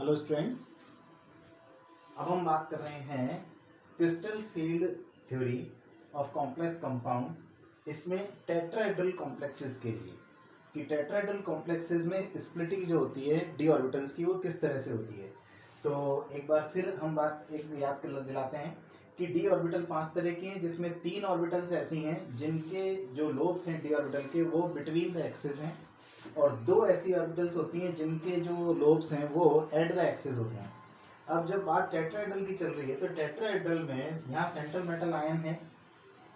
Hello students, अब हम बात कर रहे हैं crystal field theory of complex compound. इसमें टेट्राहेड्रल कॉम्प्लेक्सेस के लिए कि टेट्राहेड्रल कॉम्प्लेक्सेस में स्प्लिटिंग जो होती है डी ऑर्बिटल्स की वो किस तरह से होती है। तो एक बार फिर हम बात एक याद कर दिलाते हैं कि डी ऑर्बिटल 5 तरह की हैं, जिसमें 3 ऑर्बिटल्स ऐसी हैं जिनके जो लोब्स हैं डी ऑर्बिटल के वो बिटवीन द एक्सिस हैं, और 2 ऐसी ऑर्बिटल्स होती हैं जिनके जो लोब्स हैं वो एट द एक्सिस होते हैं। अब जब बात टेट्राहेड्रल की चल रही है तो टेट्राहेड्रल में यहाँ सेंट्रल मेटल आयन है,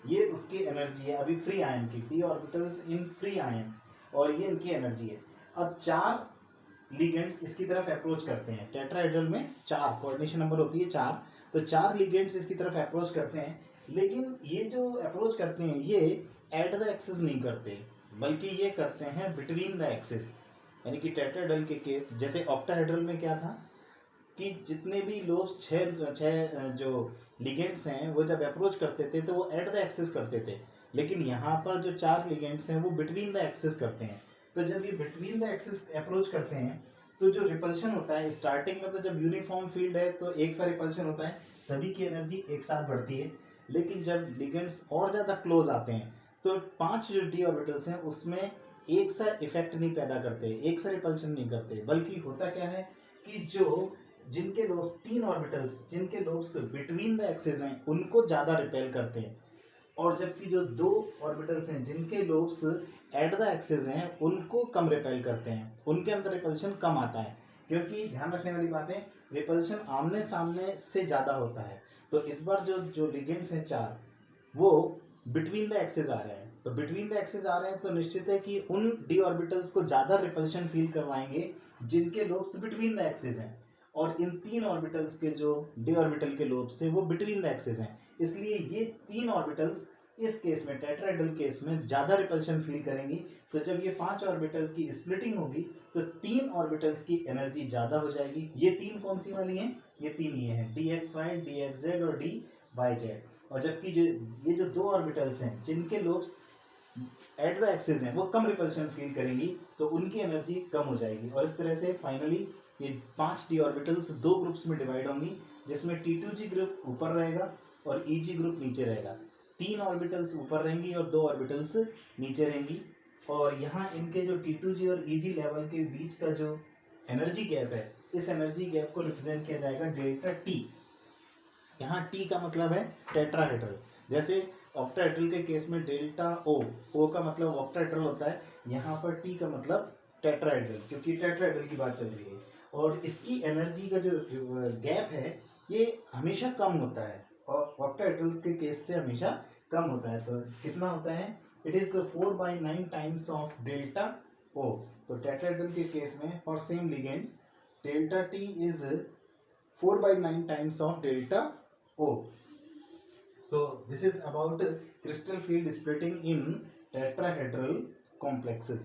ये उसकी एनर्जी है अभी फ्री आयन की, D orbitals in free ion, और ये इनकी एनर्जी है। अब 4 लिगेंड्स इसकी तरफ अप्रोच करते हैं। टेट्राहेड्रल में 4 कोऑर्डिनेशन नंबर होती है 4, तो 4 लिगेंड्स इसकी तरफ अप्रोच करते हैं। लेकिन ये जो अप्रोच करते हैं ये एट द एक्सिस नहीं करते, बल्कि ये करते हैं बिटवीन द एक्सिस। यानी कि टेट्राहेड्रल के केस जैसे ऑक्टाहेड्रल में क्या था कि जितने भी लोब्स छह जो लिगेंड्स हैं वो जब अप्रोच करते थे तो वो एट द एक्सिस करते थे, लेकिन यहाँ पर जो 4 लिगेंड्स हैं वो बिटवीन द एक्सिस करते हैं। तो जब ये बिटवीन द एक्सिस अप्रोच करते हैं तो जो रिपल्शन होता है स्टार्टिंग में, तो जब यूनिफॉर्म फील्ड है तो एक सा रिपल्शन होता है, सभी की एनर्जी एक साथ बढ़ती है। लेकिन जब लिगेंड्स और ज़्यादा क्लोज आते हैं तो 5 जो डी ऑर्बिटल्स हैं उसमें एक सा इफेक्ट नहीं पैदा करते, एक सा रिपल्शन नहीं करते, बल्कि होता क्या है कि जो जिनके लोब्स 3 ऑर्बिटल्स जिनके लोब्स बिटवीन द एक्सिस हैं उनको ज़्यादा रिपेल करते हैं, और जबकि जो 2 ऑर्बिटल्स हैं जिनके लोब्स एट द एक्सिस हैं उनको कम रिपेल करते हैं, उनके अंदर रिपल्शन कम आता है। क्योंकि ध्यान रखने वाली बात है, रिपल्शन आमने सामने से ज़्यादा होता है। तो इस बार जो जो लिगेंड्स हैं 4 वो बिटवीन द एक्सिस आ रहे हैं, तो बिटवीन द एक्सिस आ रहे हैं तो निश्चित है कि उन डी ऑर्बिटल्स को ज़्यादा रिपल्शन फील करवाएंगे जिनके लोब्स बिटवीन द एक्सिस हैं, और इन 3 ऑर्बिटल्स के जो डी ऑर्बिटल के लोब्स हैं वो बिटवीन द एक्सिस हैं। इसलिए ये 3 ऑर्बिटल्स इस केस में टेट्राहेड्रल केस में ज़्यादा रिपल्शन फील करेंगी। तो जब ये 5 ऑर्बिटल्स की स्प्लिटिंग होगी तो 3 ऑर्बिटल्स की एनर्जी ज़्यादा हो जाएगी। ये 3 कौन सी वाली हैं? ये 3 ये हैं, D X Y, D X Z और डी वाई जेड। और जबकि ये जो 2 ऑर्बिटल्स हैं जिनके लोब्स एट द एक्सिस हैं वो कम रिपल्शन फील करेंगी, तो उनकी एनर्जी कम हो जाएगी। और इस तरह से फाइनली ये 5 डी ऑर्बिटल्स 2 ग्रुप्स में डिवाइड होंगी, जिसमें T2G ग्रुप ऊपर रहेगा और EG ग्रुप नीचे रहेगा। 3 ऑर्बिटल्स ऊपर रहेंगी और 2 ऑर्बिटल्स नीचे रहेंगी। और यहाँ इनके जो T2G और EG लेवल के बीच का जो एनर्जी गैप है, इस एनर्जी गैप को रिप्रेजेंट किया जाएगा डेल्टा T। यहाँ टी का मतलब है टेट्राहेड्रल, जैसे ऑक्टाहेड्रल के केस में डेल्टा ओ का मतलब ऑक्टाहेड्रल होता है, यहाँ पर टी का मतलब टेट्राहेड्रल, क्योंकि टेट्राहेड्रल की बात चल रही है। और इसकी एनर्जी का जो गैप है ये हमेशा कम होता है, और ऑक्टाहेड्रल के केस से हमेशा कम होता है। तो कितना होता है? It is 4/9 times of delta O. तो टेट्राहेड्रल के केस में for same ligands delta T is 4/9 times of delta O. So this is about crystal field splitting in tetrahedral complexes.